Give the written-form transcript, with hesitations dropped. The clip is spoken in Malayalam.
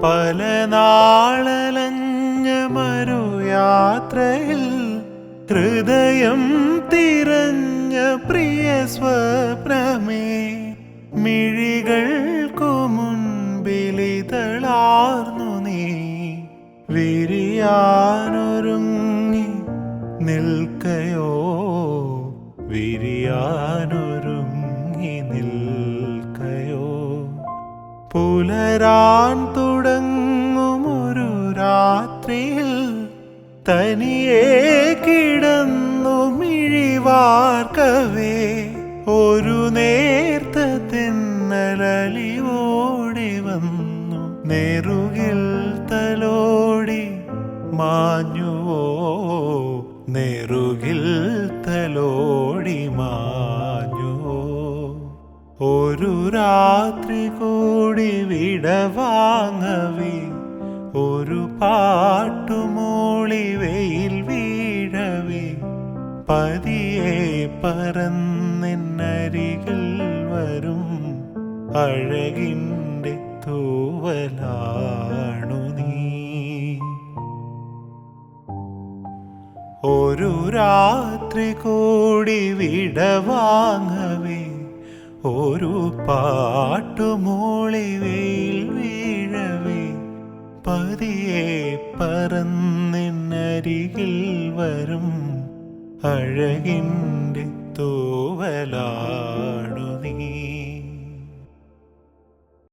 പല നാളലഞ്ഞ മരുയാത്രയിൽ ഹൃദയം തിരഞ്ഞ പ്രിയ സ്വപ്നമേ, മിഴികൾക്കു മുൻപിലിതളാർന്നു നീ വിരിയാനൊരുങ്ങി നിൽക്കയോ, വിരിയാനൊരുങ്ങി നിൽക്കയോ. പുലരാൻ തുടങ്ങുമൊരു രാത്രിയിൽ തനിയെ കിടന്നു മിഴിവാർക്കവേ, ഒരു നേർത്ത തെന്നലലിവോടി വന്നു നെറുകിൽ തലോടി മാഞ്ഞുവോ, നെറുകിൽ തലോടി മാഞ്ഞുവോ. ഒരു രാത്രി കൂടി വിടവാങ്ങവേ, ഒരു പാട്ടുമൂളി വെയിൽ വീഴവേ, പതിയെ പറന്നെന്നരികിൽ വരും അഴകിൻ്റെ തൂവലാണു നീ. ഒരു രാത്രി കൂടി വിടവാങ്ങവേ, ഒരു പാട്ടുമൂളി വെയിൽ വീഴവേ, പതിയെ പറന്നെന്നരികിൽ വരും അഴകിൻ്റെ തൂവലാണു നീ.